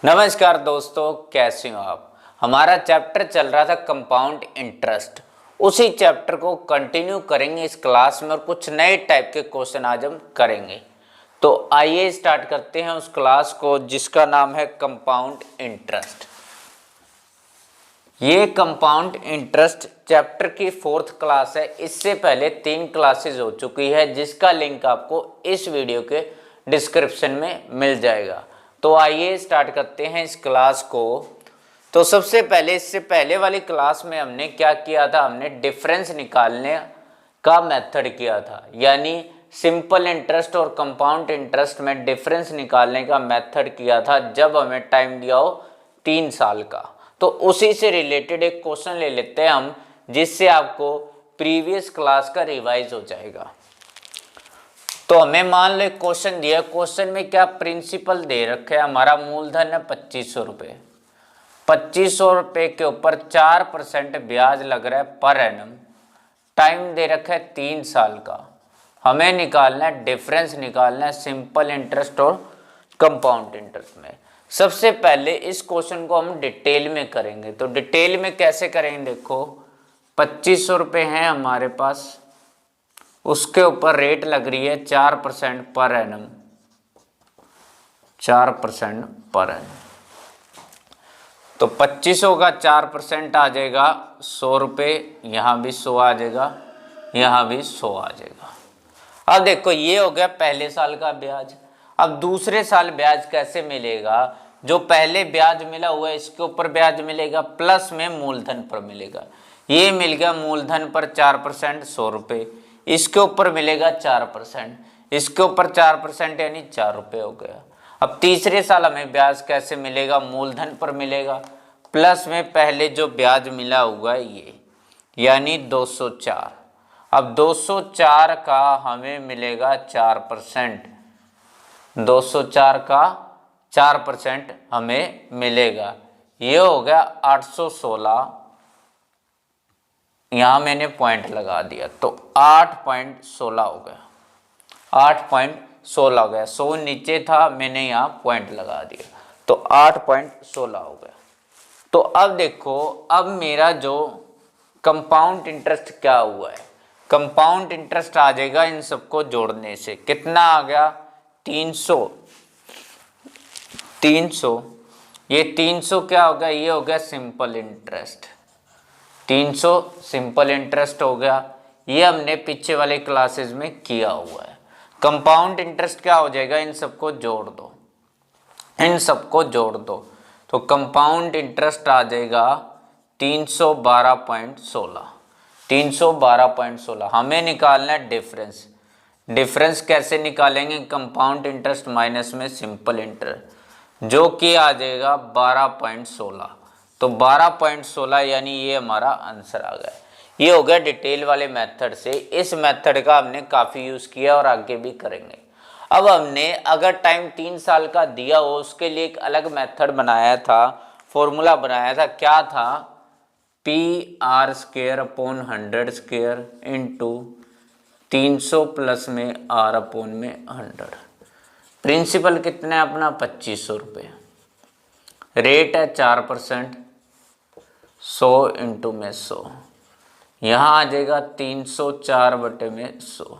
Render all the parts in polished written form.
नमस्कार दोस्तों, कैसे हो आप। हमारा चैप्टर चल रहा था कंपाउंड इंटरेस्ट। उसी चैप्टर को कंटिन्यू करेंगे इस क्लास में और कुछ नए टाइप के क्वेश्चन आज हम करेंगे। तो आइए स्टार्ट करते हैं उस क्लास को जिसका नाम है कंपाउंड इंटरेस्ट। ये कंपाउंड इंटरेस्ट चैप्टर की 4th क्लास है। इससे पहले 3 क्लासेस हो चुकी है जिसका लिंक आपको इस वीडियो के डिस्क्रिप्शन में मिल जाएगा। तो आइए स्टार्ट करते हैं इस क्लास को। तो सबसे पहले इससे पहले वाली क्लास में हमने क्या किया था, हमने डिफरेंस निकालने का मेथड किया था, यानी सिंपल इंटरेस्ट और कंपाउंड इंटरेस्ट में डिफरेंस निकालने का मेथड किया था जब हमें टाइम दिया हो 3 साल का। तो उसी से रिलेटेड एक क्वेश्चन ले लेते हैं हम, जिससे आपको प्रीवियस क्लास का रिवाइज हो जाएगा। तो हमें मान लो क्वेश्चन दिया, क्वेश्चन में क्या प्रिंसिपल दे रखे है, हमारा मूलधन है 2500 रुपये। 2500 रुपये के ऊपर 4% ब्याज लग रहा है पर एनम। टाइम दे रखा है 3 साल का। हमें निकालना है डिफरेंस, निकालना है सिंपल इंटरेस्ट और कंपाउंड इंटरेस्ट में। सबसे पहले इस क्वेश्चन को हम डिटेल में करेंगे। तो डिटेल में कैसे करेंगे, देखो 2500 रुपये हैं हमारे पास, उसके ऊपर रेट लग रही है 4% पर एनम, 4% पर एनम। तो 2500 का 4% आ जाएगा 100 रुपये, यहाँ भी 100 आ जाएगा, यहाँ भी 100 आ जाएगा। अब देखो ये हो गया पहले साल का ब्याज। अब दूसरे साल ब्याज कैसे मिलेगा, जो पहले ब्याज मिला हुआ है इसके ऊपर ब्याज मिलेगा प्लस में मूलधन पर मिलेगा। ये मिल गया मूलधन पर 4% 100 रुपये, इसके ऊपर मिलेगा 4%, इसके ऊपर 4% यानी 4 रुपये हो गया। अब तीसरे साल हमें ब्याज कैसे मिलेगा, मूलधन पर मिलेगा प्लस में पहले जो ब्याज मिला हुआ है ये, यानी 204। अब 204 का हमें मिलेगा 4%, 204 का 4% हमें मिलेगा, ये हो गया 816। यहाँ मैंने पॉइंट लगा दिया तो 8.16 हो गया, 8.16 हो गया। 100 नीचे था, मैंने यहाँ पॉइंट लगा दिया तो 8.16 हो गया। तो अब देखो, अब मेरा जो कंपाउंड इंटरेस्ट क्या हुआ है, कंपाउंड इंटरेस्ट आ जाएगा इन सबको जोड़ने से। कितना आ गया, 300। 300, ये 300 क्या हो गया, ये हो गया सिंपल इंटरेस्ट। 300 सिंपल इंटरेस्ट हो गया, ये हमने पीछे वाले क्लासेस में किया हुआ है। कंपाउंड इंटरेस्ट क्या हो जाएगा, इन सबको जोड़ दो, इन सबको जोड़ दो तो कंपाउंड इंटरेस्ट आ जाएगा 312.16, 312.16। हमें निकालना है डिफरेंस। डिफरेंस कैसे निकालेंगे, कंपाउंड इंटरेस्ट माइनस में सिंपल इंटरेस्ट, जो कि आ जाएगा 12.16। तो 12.16 यानी ये हमारा आंसर आ गया। ये हो गया डिटेल वाले मेथड से। इस मेथड का हमने काफ़ी यूज़ किया और आगे भी करेंगे। अब हमने अगर टाइम 3 साल का दिया हो उसके लिए एक अलग मेथड बनाया था, फॉर्मूला बनाया था। क्या था, PR²/100² इंटू 300 प्लस में R/100। प्रिंसिपल कितना है अपना, 2500 रुपये। रेट है 4%, 100 इंटू में 100, यहाँ आ जाएगा 304/100।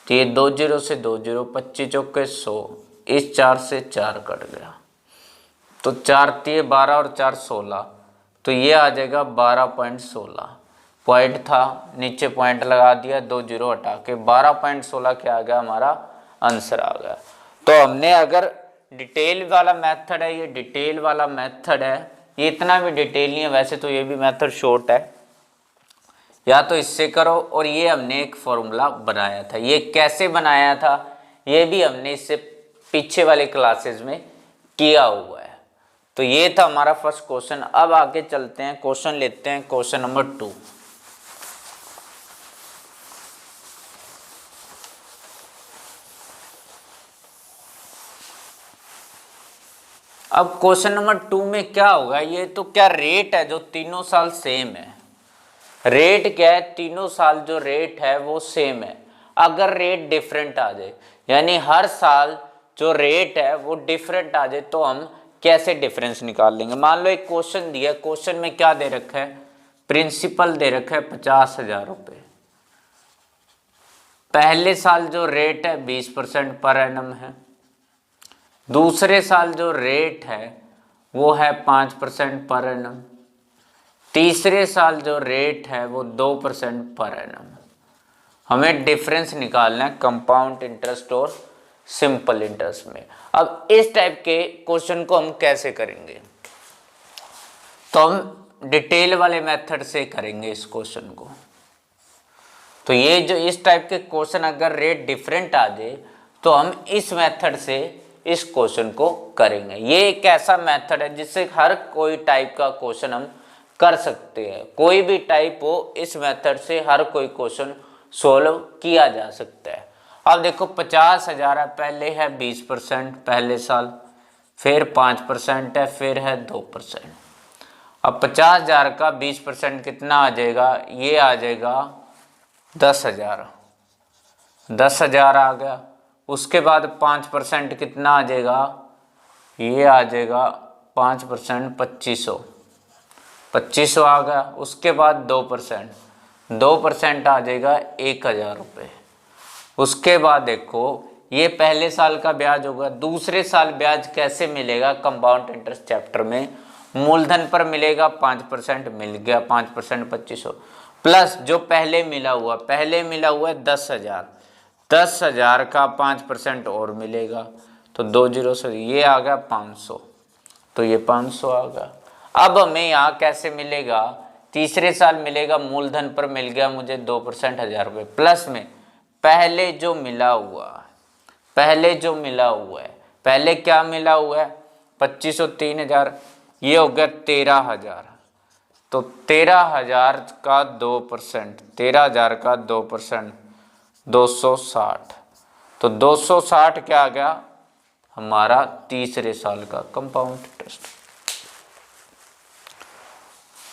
तो ये 2 0 से 2 0, 25 चौके 100, इस 4 से 4 कट गया तो 4 3 12 और 4 16, तो ये आ जाएगा 12.16। पॉइंट था, नीचे पॉइंट लगा दिया, 2 0 हटा के 12.16 क्या आ गया, हमारा आंसर आ गया। तो हमने अगर डिटेल वाला मेथड है, ये डिटेल वाला मेथड है, ये इतना भी डिटेल नहीं है वैसे तो, ये भी मेथड शॉर्ट है, या तो इससे करो। और ये हमने एक फॉर्मूला बनाया था, ये कैसे बनाया था ये भी हमने इससे पीछे वाले क्लासेस में किया हुआ है। तो ये था हमारा फर्स्ट क्वेश्चन। अब आगे चलते हैं, क्वेश्चन लेते हैं, क्वेश्चन नंबर 2। अब क्वेश्चन नंबर 2 में क्या होगा, ये तो क्या रेट है जो तीनों साल सेम है। रेट क्या है, तीनों साल जो रेट है वो सेम है। अगर रेट डिफरेंट आ जाए, यानी हर साल जो रेट है वो डिफरेंट आ जाए, तो हम कैसे डिफरेंस निकाल लेंगे। मान लो एक क्वेश्चन दिया, क्वेश्चन में क्या दे रखा है, प्रिंसिपल दे रखा है 50,000 रुपये। पहले साल जो रेट है 20% पर एनम है, दूसरे साल जो रेट है वो है 5% पर एनम, तीसरे साल जो रेट है वो 2% पर एनम। हमें डिफरेंस निकालना है कंपाउंड इंटरेस्ट और सिंपल इंटरेस्ट में। अब इस टाइप के क्वेश्चन को हम कैसे करेंगे, तो हम डिटेल वाले मेथड से करेंगे इस क्वेश्चन को। तो ये जो इस टाइप के क्वेश्चन अगर रेट डिफरेंट आ जाए तो हम इस मेथड से इस क्वेश्चन को करेंगे। ये एक ऐसा मेथड है जिससे हर कोई टाइप का क्वेश्चन हम कर सकते हैं, कोई भी टाइप हो, इस मेथड से हर कोई क्वेश्चन सोल्व किया जा सकता है। अब देखो 50,000 है, पहले है 20% पहले साल, फिर 5% है, फिर है 2%। अब 50,000 का 20% कितना आ जाएगा, ये आ जाएगा 10,000, 10,000 आ गया। उसके बाद 5% कितना आ जाएगा, ये आ जाएगा 5% 2500, 2500 आ गया। उसके बाद 2% आ जाएगा 1,000 रुपये। उसके बाद देखो ये पहले साल का ब्याज होगा, दूसरे साल ब्याज कैसे मिलेगा, कंपाउंड इंटरेस्ट चैप्टर में मूलधन पर मिलेगा 5%, मिल गया 5% 2500, प्लस जो पहले मिला हुआ है 10,000, 10,000 का 5% और मिलेगा, तो 2 0 से ये आ गया 500, तो ये 500 आ गया। अब हमें यहाँ कैसे मिलेगा, तीसरे साल मिलेगा, मूलधन पर मिल गया मुझे 2% 1,000 रुपये, प्लस में पहले जो मिला हुआ है, पहले क्या मिला हुआ है 2500 3,000, ये हो गया 13,000, तो 13,000 का 2%, 13,000 का 2% 260, तो 260 क्या आ गया हमारा तीसरे साल का कंपाउंड इंटरेस्ट।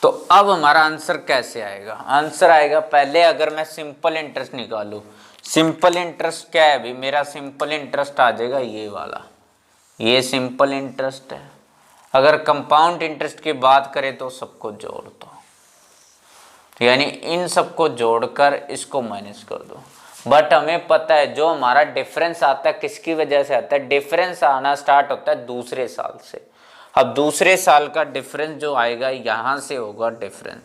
तो अब हमारा आंसर कैसे आएगा, आंसर आएगा पहले अगर मैं सिंपल इंटरेस्ट निकालूं, सिंपल इंटरेस्ट क्या है अभी, मेरा सिंपल इंटरेस्ट आ जाएगा ये वाला, ये सिंपल इंटरेस्ट है। अगर कंपाउंड इंटरेस्ट की बात करें तो सबको जोड़ दो, यानी इन सबको जोड़कर इसको माइनस कर दो। बट हमें पता है जो हमारा डिफरेंस आता है किसकी वजह से आता है, डिफरेंस आना स्टार्ट होता है दूसरे साल से। अब दूसरे साल का डिफरेंस जो आएगा यहाँ से होगा डिफरेंस,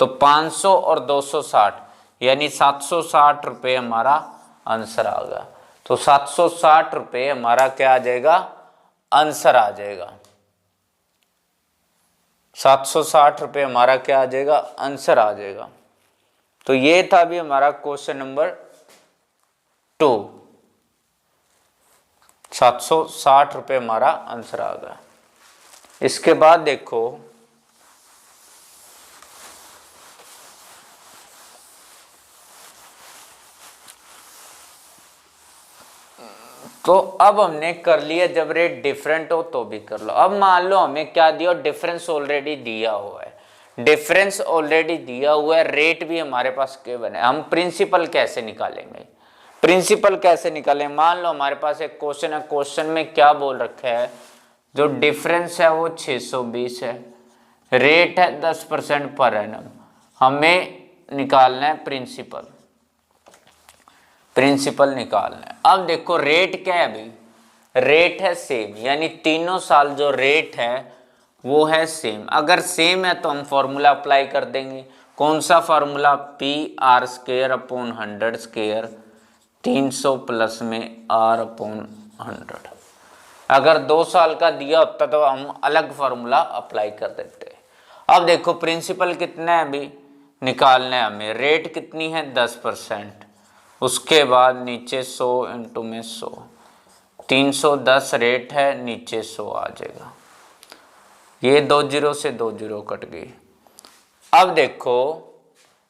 तो 500 और 260 यानी 760 रुपये हमारा आंसर आ गया। तो 760 रुपये हमारा क्या आ जाएगा, आंसर आ जाएगा। 760 रुपये हमारा क्या आ जाएगा, आंसर आ जाएगा। तो ये था अभी हमारा क्वेश्चन नंबर 2, 760 रुपये हमारा आंसर आ गया। इसके बाद देखो तो अब हमने कर लिया, जब रेट डिफरेंट हो तो भी कर लो। अब मान लो हमें क्या दिया, डिफरेंस ऑलरेडी दिया हुआ है, डिफरेंस ऑलरेडी दिया हुआ है, रेट भी हमारे पास गिवन है। हम प्रिंसिपल कैसे निकालेंगे, प्रिंसिपल कैसे निकालें, मान लो हमारे पास एक क्वेश्चन है, क्वेश्चन में क्या बोल रखा है, जो डिफरेंस है वो 620 है, रेट है 10% पर एनम, हमें निकालना है प्रिंसिपल, प्रिंसिपल निकालना है। अब देखो रेट क्या है अभी, रेट है सेम, यानी तीनों साल जो रेट है वो है सेम। अगर सेम है तो हम फॉर्मूला अप्लाई कर देंगे, कौन सा फॉर्मूला, PR² / 100², 300 प्लस में R/100। अगर 2 साल का दिया होता तो हम अलग फार्मूला अप्लाई कर देते। अब देखो प्रिंसिपल कितना है अभी निकालना है हमें, रेट कितनी है 10%, उसके बाद नीचे 100 इंटू में 100, 310 रेट है, नीचे 100 आ जाएगा, ये 2 0 से 2 0 कट गई। अब देखो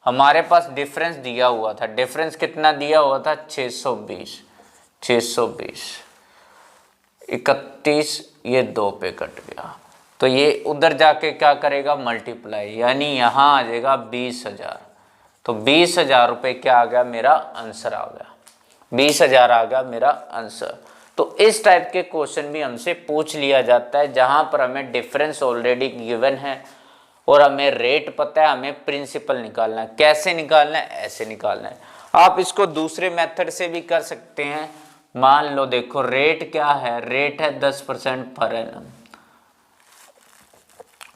हमारे पास डिफरेंस दिया हुआ था, डिफरेंस कितना दिया हुआ था 620, 31, ये 2 पे कट गया, तो ये उधर जाके क्या करेगा मल्टीप्लाई, यानी यहाँ आ जाएगा 20,000, तो 20,000 रुपये क्या आ गया मेरा आंसर आ गया, 20,000 आ गया मेरा आंसर। तो इस टाइप के क्वेश्चन भी हमसे पूछ लिया जाता है, जहां पर हमें डिफरेंस ऑलरेडी गिवन है और हमें रेट पता है, हमें प्रिंसिपल निकालना है। कैसे निकालना है? ऐसे निकालना है। आप इसको दूसरे मेथड से भी कर सकते हैं। मान लो देखो रेट क्या है, रेट है 10% पर एनम,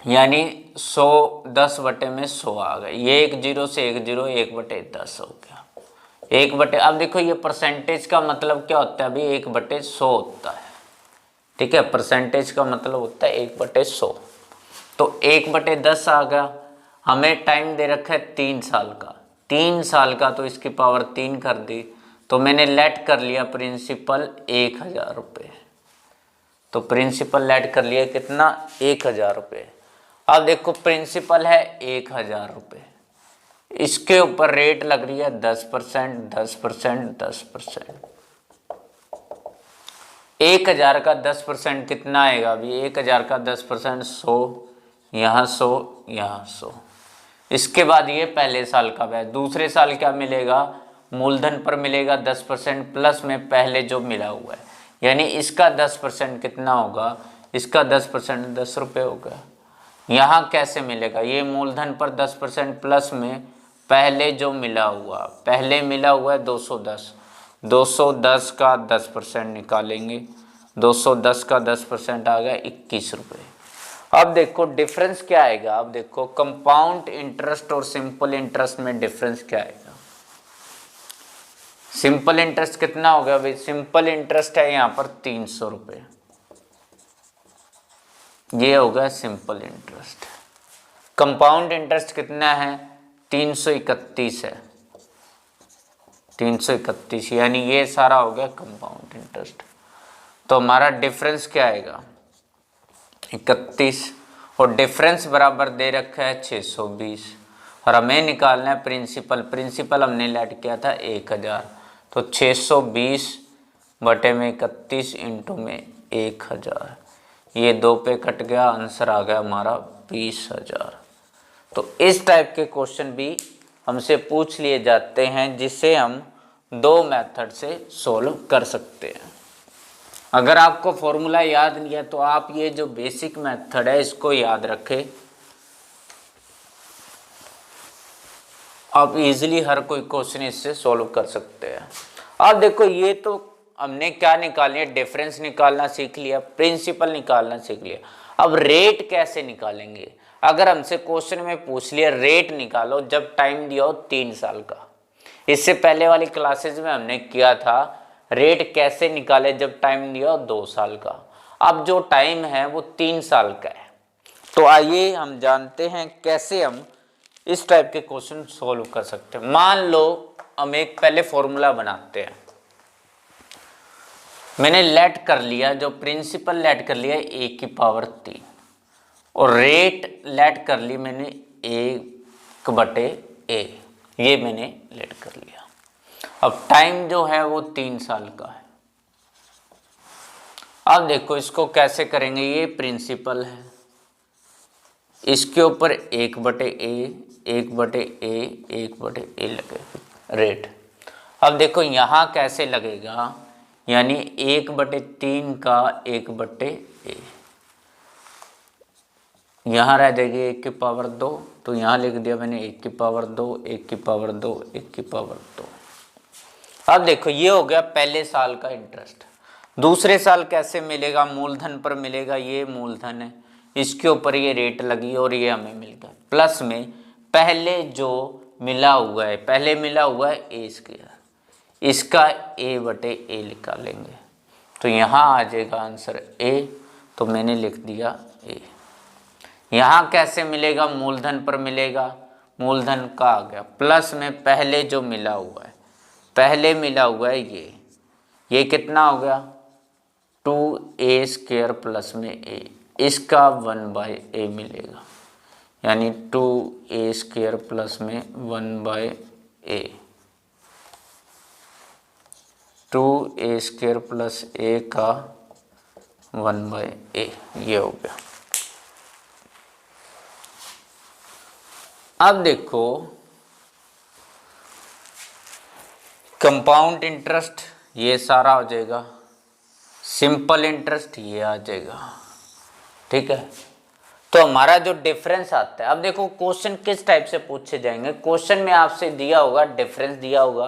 यानी 100 10 बटे में 100 आ गए। ये 1 0 से 1 0 1 बटे 10 हो गया। 1 बटे, अब देखो ये परसेंटेज का मतलब क्या होता है अभी, 1 बटे 100 होता है। ठीक है, परसेंटेज का मतलब होता है 1 बटे 100। तो 1 बटे 10 आ गया। हमें टाइम दे रखा है 3 साल का, 3 साल का तो इसकी पावर 3 कर दी। तो मैंने लेट कर लिया प्रिंसिपल 1000 रुपये। तो प्रिंसिपल लेट कर लिया कितना, 1000 रुपये। अब देखो प्रिंसिपल है 1000 रुपये, इसके ऊपर रेट लग रही है 10%, 10%, 10%। 1000 का 10% कितना आएगा अभी, 1000 का 10% 100, यहाँ 100, यहाँ 100। इसके बाद ये पहले साल का ब्याज। दूसरे साल क्या मिलेगा, मूलधन पर मिलेगा 10% प्लस में पहले जो मिला हुआ है, यानी इसका 10% कितना होगा, इसका 10% 10 रुपये होगा। यहाँ कैसे मिलेगा, ये मूलधन पर 10% प्लस में पहले जो मिला हुआ, पहले मिला हुआ है 210, 210 का 10% निकालेंगे, 210 का 10% आ गया 21 रुपये। अब देखो डिफरेंस क्या आएगा, अब देखो कंपाउंड इंटरेस्ट और सिंपल इंटरेस्ट में डिफरेंस क्या आएगा। सिंपल इंटरेस्ट कितना हो गया भाई, सिंपल इंटरेस्ट है यहाँ पर 300 रुपये, ये होगा सिंपल इंटरेस्ट। कंपाउंड इंटरेस्ट कितना है, 331 है, 331, यानी ये सारा हो गया कंपाउंड इंटरेस्ट। तो हमारा डिफरेंस क्या आएगा, 31, और डिफरेंस बराबर दे रखा है 620, और हमें निकालना है प्रिंसिपल। प्रिंसिपल हमने लेट किया था 1000, तो 620 बटे में 31 इंटू में 1000, ये 2 पे कट गया, आंसर आ गया हमारा 20,000। तो इस टाइप के क्वेश्चन भी हमसे पूछ लिए जाते हैं, जिसे हम 2 मेथड से सोल्व कर सकते हैं। अगर आपको फॉर्मूला याद नहीं है तो आप ये जो बेसिक मेथड है इसको याद रखें, आप इजीली हर कोई क्वेश्चन इससे सोल्व कर सकते हैं। अब देखो ये तो हमने क्या निकालनी है, डिफरेंस निकालना सीख लिया, प्रिंसिपल निकालना सीख लिया। अब रेट कैसे निकालेंगे, अगर हमसे क्वेश्चन में पूछ लिया रेट निकालो जब टाइम दिया हो 3 साल का, इससे पहले वाली क्लासेज में हमने किया था रेट कैसे निकाले जब टाइम दिया हो 2 साल का। अब जो टाइम है वो 3 साल का है। तो आइए हम जानते हैं कैसे हम इस टाइप के क्वेश्चन सोल्व कर सकते हैं। मान लो हम एक पहले फॉर्मूला बनाते हैं। मैंने लेट कर लिया, जो प्रिंसिपल लेट कर लिया 1 की पावर 3, और रेट लेट कर ली मैंने 1 बटे a, ये मैंने लेट कर लिया। अब टाइम जो है वो 3 साल का है। अब देखो इसको कैसे करेंगे, ये प्रिंसिपल है, इसके ऊपर 1 बटे a, 1 बटे a, 1 बटे a लगेगा रेट। अब देखो यहाँ कैसे लगेगा, यानी 1 बटे 3 का 1 बटे a, यहाँ रह जाएगी 1 की पावर 2, तो यहाँ लिख दिया मैंने 1 की पावर 2, 1 की पावर 2, 1 की पावर 2। अब देखो ये हो गया पहले साल का इंटरेस्ट। दूसरे साल कैसे मिलेगा, मूलधन पर मिलेगा, ये मूलधन है, इसके ऊपर ये रेट लगी और ये हमें मिल गया, प्लस में पहले जो मिला हुआ है, पहले मिला हुआ है ए स्क्वायर, इसका a बटे a निकालेंगे, तो यहाँ आ जाएगा आंसर a, तो मैंने लिख दिया a। यहाँ कैसे मिलेगा, मूलधन पर मिलेगा, मूलधन का आ गया, प्लस में पहले जो मिला हुआ है, पहले मिला हुआ है ये कितना हो गया 2a स्क्वायर प्लस में a, इसका 1/a मिलेगा, यानी 2a स्क्वायर प्लस में 1/a, 2a square plus a का 1/a, ये हो गया। अब देखो कंपाउंड इंटरेस्ट ये सारा हो जाएगा, सिंपल इंटरेस्ट ये आ जाएगा। ठीक है, तो हमारा जो डिफरेंस आता है, अब देखो क्वेश्चन किस टाइप से पूछे जाएंगे। क्वेश्चन में आपसे दिया होगा डिफरेंस, दिया होगा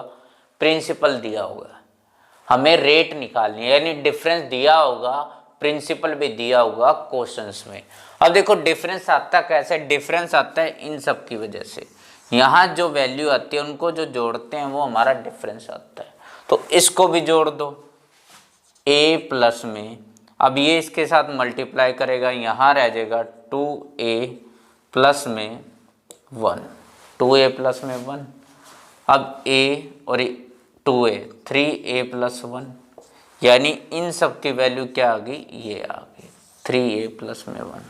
प्रिंसिपल, दिया होगा हमें रेट निकालनी है, यानी डिफरेंस दिया होगा, प्रिंसिपल भी दिया होगा क्वेश्चंस में। अब देखो डिफरेंस आता कैसे, डिफरेंस आता है इन सब की वजह से, यहाँ जो वैल्यू आती है उनको जो जोड़ते हैं वो हमारा डिफरेंस आता है। तो इसको भी जोड़ दो a प्लस में, अब ये इसके साथ मल्टीप्लाई करेगा, यहाँ रह जाएगा 2a प्लस में 1, 2a प्लस में 1, अब a और 2a 3a प्लस 1, यानी इन सब की वैल्यू क्या आ गई, ये आ गई 3a प्लस में 1,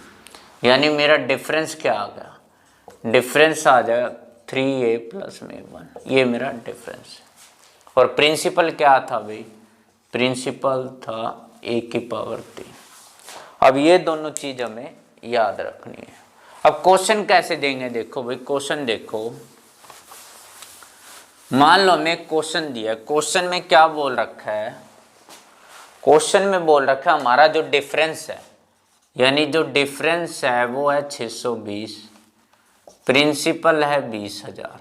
यानी मेरा डिफरेंस क्या आ गया, डिफरेंस आ जाएगा 3a प्लस में 1, ये मेरा डिफरेंस है। और प्रिंसिपल क्या था भाई, प्रिंसिपल था a की पावर 3। अब ये दोनों चीज हमें याद रखनी है। अब क्वेश्चन कैसे देंगे, देखो भाई क्वेश्चन देखो, मान लो हमें क्वेश्चन दिया, क्वेश्चन में क्या बोल रखा है, क्वेश्चन में बोल रखा है हमारा जो डिफरेंस है, यानी जो डिफरेंस है वो है 620, प्रिंसिपल है 20,000,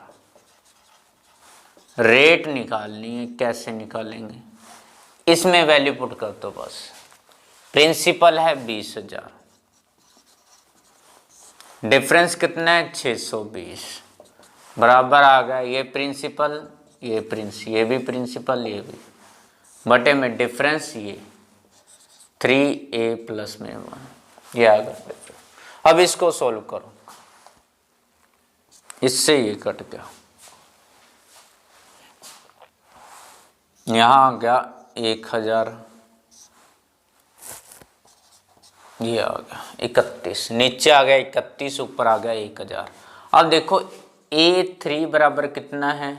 रेट निकालनी है, कैसे निकालेंगे, इसमें वैल्यू पुट कर दो बस, प्रिंसिपल है 20,000, डिफरेंस कितना है 620, बराबर आ गया ये प्रिंसिपल, ये ये भी प्रिंसिपल, ये भी बटे में डिफरेंस, ये 3a प्लस में 1, ये आ गया डिफरेंस। अब इसको सोल्व करो, इससे ये कट गया, यहाँ आ गया 1,000, ये आ गया 31, नीचे आ गया 31, ऊपर आ गया 1,000। अब देखो a3 बराबर कितना है,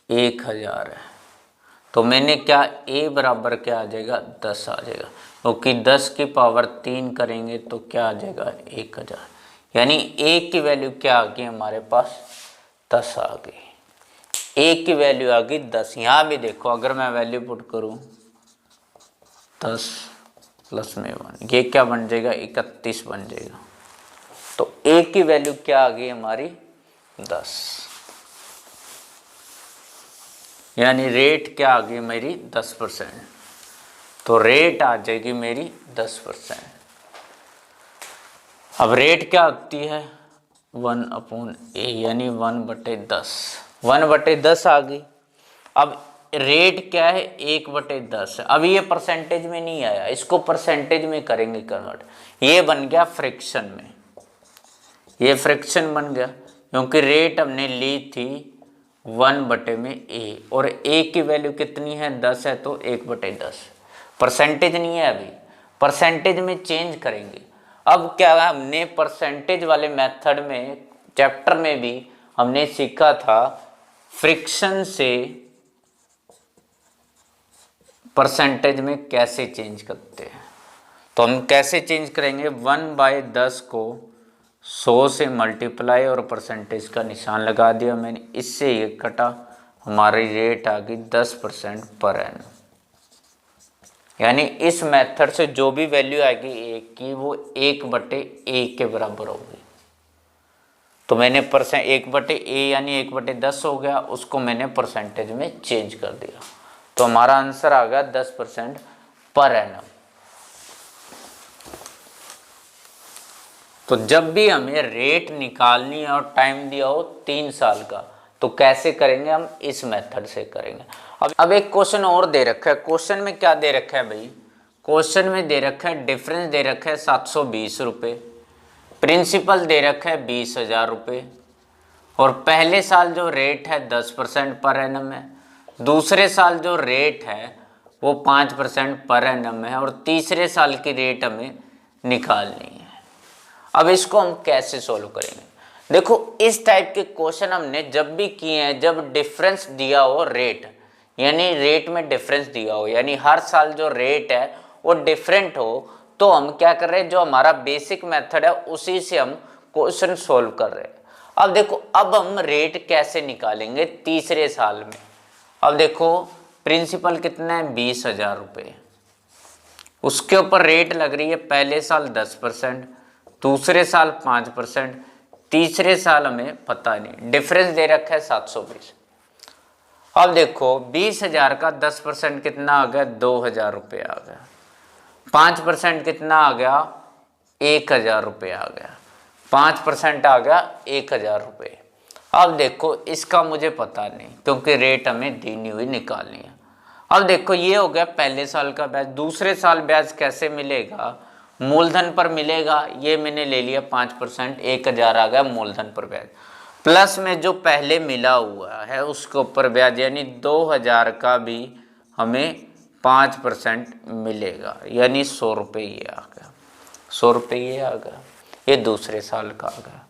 1,000 है, तो मैंने क्या a बराबर क्या आ जाएगा, 10 आ जाएगा, क्योंकि 10 की पावर 3 करेंगे तो क्या आ जाएगा 1,000, यानी a की वैल्यू क्या आ गई हमारे पास, 10 आ गई, a की वैल्यू आ गई 10। यहाँ भी देखो अगर मैं वैल्यू पुट करूँ 10 प्लस में 1, ये क्या बन जाएगा 31 बन जाएगा, तो a की वैल्यू क्या आ गई हमारी 10, यानी रेट क्या आ गई मेरी 10%, तो रेट आ जाएगी मेरी 10%। अब रेट क्या होती है 1/a, यानी 1/10, 1/10 आ गई। अब रेट क्या है 1/10, अब ये परसेंटेज में नहीं आया, इसको परसेंटेज में करेंगे कन्वर्ट, ये बन गया फ्रैक्शन में, ये फ्रैक्शन बन गया, क्योंकि रेट हमने ली थी 1/a और a की वैल्यू कितनी है 10 है, तो 1/10, परसेंटेज नहीं है, अभी परसेंटेज में चेंज करेंगे। अब क्या हमने परसेंटेज वाले मेथड में चैप्टर में भी हमने सीखा था फ्रिक्शन से परसेंटेज में कैसे चेंज करते हैं, तो हम कैसे चेंज करेंगे, 1/10 को 100 से मल्टीप्लाई और परसेंटेज का निशान लगा दिया मैंने, इससे ये कटा, हमारी रेट आ गई 10% पर एनम, यानी इस मेथड से जो भी वैल्यू आएगी a की वो 1/a के बराबर होगी। तो मैंने 1/a यानी 1/10 हो गया, उसको मैंने परसेंटेज में चेंज कर दिया, तो हमारा आंसर आ गया 10% पर एनम। तो जब भी हमें रेट निकालनी है और टाइम दिया हो 3 साल का, तो कैसे करेंगे, हम इस मेथड से करेंगे। अब एक क्वेश्चन और दे रखा है, क्वेश्चन में क्या दे रखा है भाई, क्वेश्चन में दे रखा है डिफरेंस दे रखा है 720 रुपये, प्रिंसिपल दे रखा है 20,000 रुपये, और पहले साल जो रेट है 10% पर एनम है, दूसरे साल जो रेट है वो 5% पर एनम है, और तीसरे साल की रेट हमें निकालनी है। अब इसको हम कैसे सोल्व करेंगे, देखो इस टाइप के क्वेश्चन हमने जब भी किए हैं, जब डिफरेंस दिया हो रेट, यानी रेट में डिफरेंस दिया हो, यानी हर साल जो रेट है वो डिफरेंट हो, तो हम क्या कर रहे हैं, जो हमारा बेसिक मेथड है उसी से हम क्वेश्चन सोल्व कर रहे हैं। अब देखो अब हम रेट कैसे निकालेंगे तीसरे साल में। अब देखो प्रिंसिपल कितना है 20,000 रुपये, उसके ऊपर रेट लग रही है पहले साल 10%, दूसरे साल 5%, तीसरे साल हमें पता नहीं, डिफरेंस दे रखा है 720। अब देखो 20,000 का 10% कितना आ गया, 2,000 रुपये आ गया। 5% कितना आ गया, 1,000 रुपये आ गया। 5% आ गया 1,000 रुपये। अब देखो इसका मुझे पता नहीं क्योंकि रेट हमें दी नहीं हुई, निकालनी है। अब देखो ये हो गया पहले साल का ब्याज। दूसरे साल ब्याज कैसे मिलेगा, मूलधन पर मिलेगा। ये मैंने ले लिया 5%, 1,000 आ गया मूलधन पर ब्याज, प्लस में जो पहले मिला हुआ है उसके ऊपर ब्याज, यानी 2,000 का भी हमें 5% मिलेगा, यानी 100 रुपये ये आ गया। 100 रुपये ये आ गया, ये दूसरे साल का आ गया।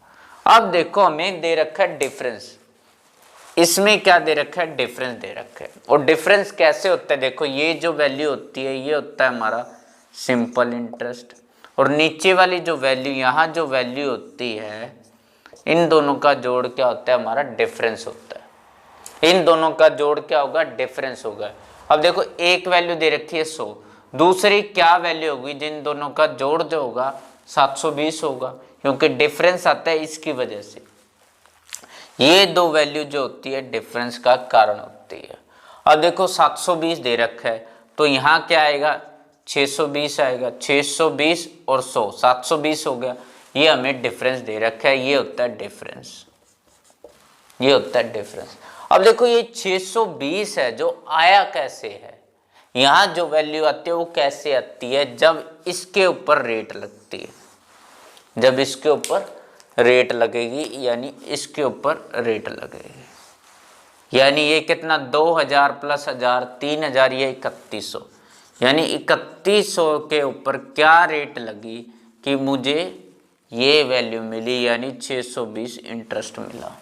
अब देखो हमें दे रखा है डिफरेंस, इसमें क्या दे रखा है, डिफरेंस दे रखा है। और डिफरेंस कैसे होता है, देखो ये जो वैल्यू होती है ये होता है हमारा सिंपल इंटरेस्ट, और नीचे वाली जो वैल्यू, यहाँ जो वैल्यू होती है, इन दोनों का जोड़ क्या होता है, हमारा डिफरेंस होता है। इन दोनों का जोड़ क्या होगा, डिफरेंस होगा। अब देखो एक वैल्यू दे रखी है 100, दूसरी क्या वैल्यू होगी, जिन दोनों का जोड़ जो होगा 720 होगा, क्योंकि डिफरेंस आता है इसकी वजह से। ये दो वैल्यू जो होती है डिफरेंस का कारण होती है। अब देखो 720 दे रखा है तो यहाँ क्या आएगा, 620 आएगा। 620 और 100, 720 हो गया। ये हमें डिफरेंस दे रखा है, ये होता है डिफरेंस, ये होता है डिफरेंस। अब देखो ये 620 है जो आया कैसे है, यहाँ जो वैल्यू आती है वो कैसे आती है, जब इसके ऊपर रेट लगती है, जब इसके ऊपर रेट लगेगी, यानी इसके ऊपर रेट लगेगी। यानी ये कितना, 2,000 प्लस 1,000, 3,000, ये 3,100, यानी 3,100 के ऊपर क्या रेट लगी कि मुझे ये वैल्यू मिली, यानी 620 इंटरेस्ट मिला।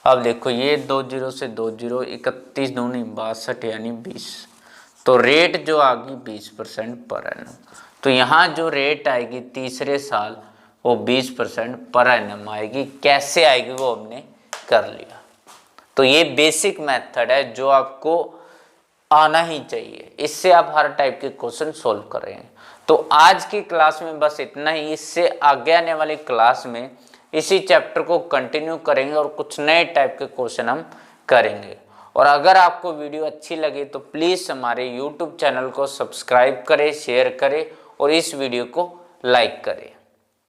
अब देखो ये 2 0 से 2 0, 31 दूनी 62, यानी 20। तो रेट जो आ गई 20% पर एनम। तो यहाँ जो रेट आएगी तीसरे साल वो 20% पर एनम आएगी। कैसे आएगी वो हमने कर लिया। तो ये बेसिक मेथड है जो आपको आना ही चाहिए, इससे आप हर टाइप के क्वेश्चन सोल्व करेंगे। तो आज की क्लास में बस इतना ही। इससे आगे आने वाली क्लास में इसी चैप्टर को कंटिन्यू करेंगे और कुछ नए टाइप के क्वेश्चन हम करेंगे। और अगर आपको वीडियो अच्छी लगे तो प्लीज़ हमारे YouTube चैनल को सब्सक्राइब करें, शेयर करें और इस वीडियो को लाइक करें।